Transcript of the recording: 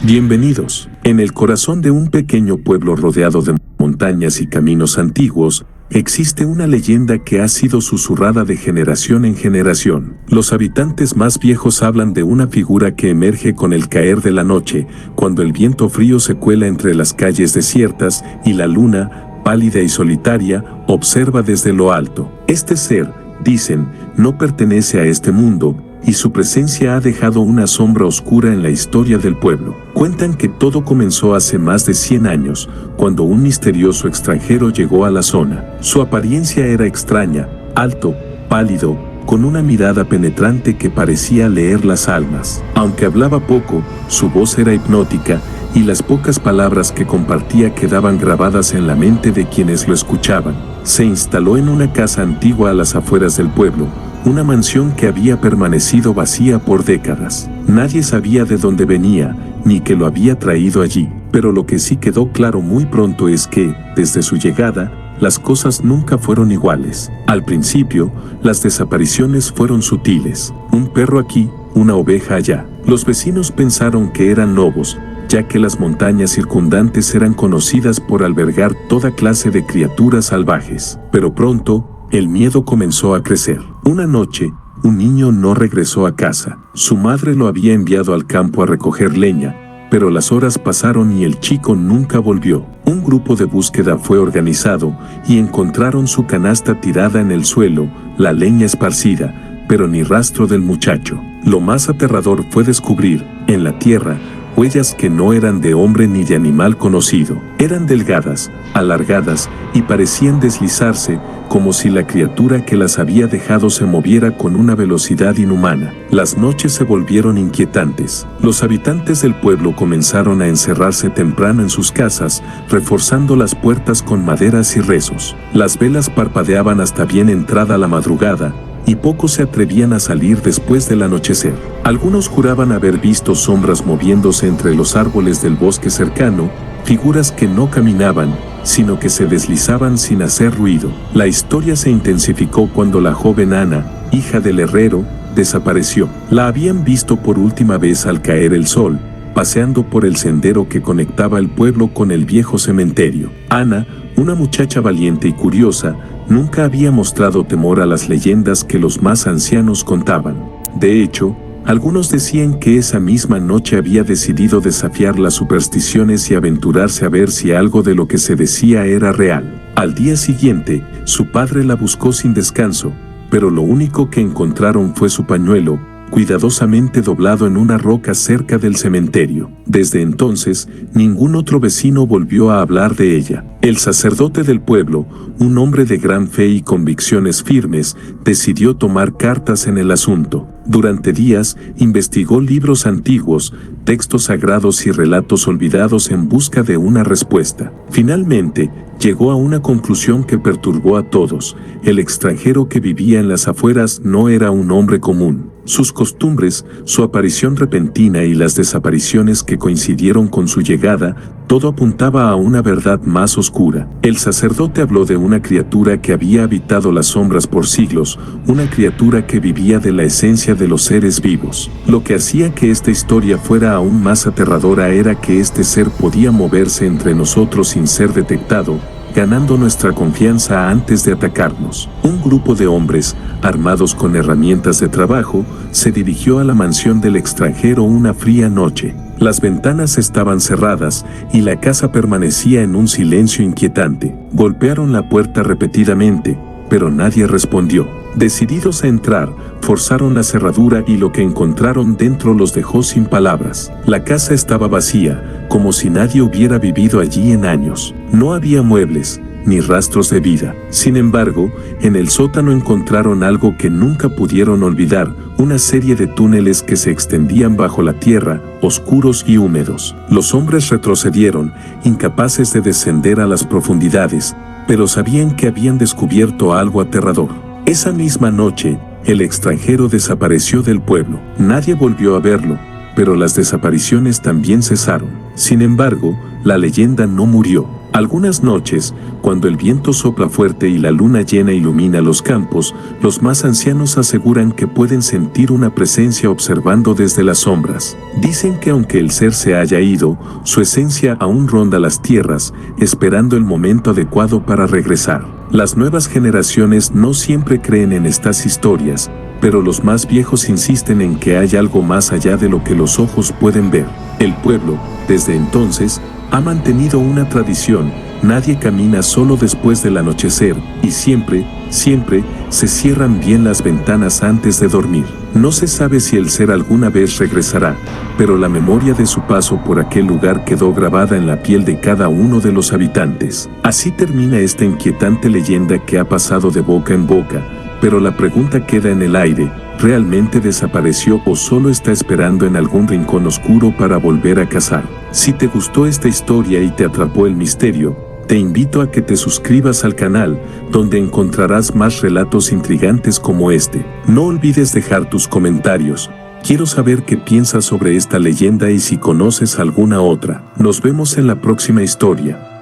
Bienvenidos. En el corazón de un pequeño pueblo rodeado de montañas y caminos antiguos, existe una leyenda que ha sido susurrada de generación en generación. Los habitantes más viejos hablan de una figura que emerge con el caer de la noche, cuando el viento frío se cuela entre las calles desiertas y la luna, pálida y solitaria, observa desde lo alto. Este ser, dicen, no pertenece a este mundo, y su presencia ha dejado una sombra oscura en la historia del pueblo. Cuentan que todo comenzó hace más de 100 años, cuando un misterioso extranjero llegó a la zona. Su apariencia era extraña, alto, pálido, con una mirada penetrante que parecía leer las almas. Aunque hablaba poco, su voz era hipnótica, y las pocas palabras que compartía quedaban grabadas en la mente de quienes lo escuchaban. Se instaló en una casa antigua a las afueras del pueblo, una mansión que había permanecido vacía por décadas. Nadie sabía de dónde venía, ni qué lo había traído allí, pero lo que sí quedó claro muy pronto es que, desde su llegada, las cosas nunca fueron iguales. Al principio, las desapariciones fueron sutiles. Un perro aquí, una oveja allá. Los vecinos pensaron que eran lobos, ya que las montañas circundantes eran conocidas por albergar toda clase de criaturas salvajes. Pero pronto, el miedo comenzó a crecer. Una noche, un niño no regresó a casa. Su madre lo había enviado al campo a recoger leña, pero las horas pasaron y el chico nunca volvió. Un grupo de búsqueda fue organizado y encontraron su canasta tirada en el suelo, la leña esparcida, pero ni rastro del muchacho. Lo más aterrador fue descubrir, en la tierra, huellas que no eran de hombre ni de animal conocido. Eran delgadas, alargadas y parecían deslizarse, como si la criatura que las había dejado se moviera con una velocidad inhumana. Las noches se volvieron inquietantes. Los habitantes del pueblo comenzaron a encerrarse temprano en sus casas, reforzando las puertas con maderas y rezos. Las velas parpadeaban hasta bien entrada la madrugada, y pocos se atrevían a salir después del anochecer. Algunos juraban haber visto sombras moviéndose entre los árboles del bosque cercano, figuras que no caminaban, sino que se deslizaban sin hacer ruido. La historia se intensificó cuando la joven Ana, hija del herrero, desapareció. La habían visto por última vez al caer el sol, paseando por el sendero que conectaba el pueblo con el viejo cementerio. Ana, una muchacha valiente y curiosa, nunca había mostrado temor a las leyendas que los más ancianos contaban. De hecho, algunos decían que esa misma noche había decidido desafiar las supersticiones y aventurarse a ver si algo de lo que se decía era real. Al día siguiente, su padre la buscó sin descanso, pero lo único que encontraron fue su pañuelo, cuidadosamente doblado en una roca cerca del cementerio. Desde entonces, ningún otro vecino volvió a hablar de ella. El sacerdote del pueblo, un hombre de gran fe y convicciones firmes, decidió tomar cartas en el asunto. Durante días, investigó libros antiguos, textos sagrados y relatos olvidados en busca de una respuesta. Finalmente, llegó a una conclusión que perturbó a todos. El extranjero que vivía en las afueras no era un hombre común. Sus costumbres, su aparición repentina y las desapariciones que coincidieron con su llegada, todo apuntaba a una verdad más oscura. El sacerdote habló de una criatura que había habitado las sombras por siglos, una criatura que vivía de la esencia de los seres vivos. Lo que hacía que esta historia fuera aún más aterradora era que este ser podía moverse entre nosotros sin ser detectado, ganando nuestra confianza antes de atacarnos. Un grupo de hombres, armados con herramientas de trabajo, se dirigió a la mansión del extranjero una fría noche. Las ventanas estaban cerradas y la casa permanecía en un silencio inquietante. Golpearon la puerta repetidamente, pero nadie respondió. Decididos a entrar, forzaron la cerradura y lo que encontraron dentro los dejó sin palabras. La casa estaba vacía, como si nadie hubiera vivido allí en años. No había muebles, ni rastros de vida. Sin embargo, en el sótano encontraron algo que nunca pudieron olvidar, una serie de túneles que se extendían bajo la tierra, oscuros y húmedos. Los hombres retrocedieron, incapaces de descender a las profundidades, pero sabían que habían descubierto algo aterrador. Esa misma noche, el extranjero desapareció del pueblo. Nadie volvió a verlo, pero las desapariciones también cesaron. Sin embargo, la leyenda no murió. Algunas noches, cuando el viento sopla fuerte y la luna llena ilumina los campos, los más ancianos aseguran que pueden sentir una presencia observando desde las sombras. Dicen que aunque el ser se haya ido, su esencia aún ronda las tierras, esperando el momento adecuado para regresar. Las nuevas generaciones no siempre creen en estas historias, pero los más viejos insisten en que hay algo más allá de lo que los ojos pueden ver. El pueblo, desde entonces, ha mantenido una tradición: nadie camina solo después del anochecer, y siempre, siempre, se cierran bien las ventanas antes de dormir. No se sabe si el ser alguna vez regresará, pero la memoria de su paso por aquel lugar quedó grabada en la piel de cada uno de los habitantes. Así termina esta inquietante leyenda que ha pasado de boca en boca, pero la pregunta queda en el aire: ¿realmente desapareció o solo está esperando en algún rincón oscuro para volver a cazar? Si te gustó esta historia y te atrapó el misterio, te invito a que te suscribas al canal, donde encontrarás más relatos intrigantes como este. No olvides dejar tus comentarios. Quiero saber qué piensas sobre esta leyenda y si conoces alguna otra. Nos vemos en la próxima historia.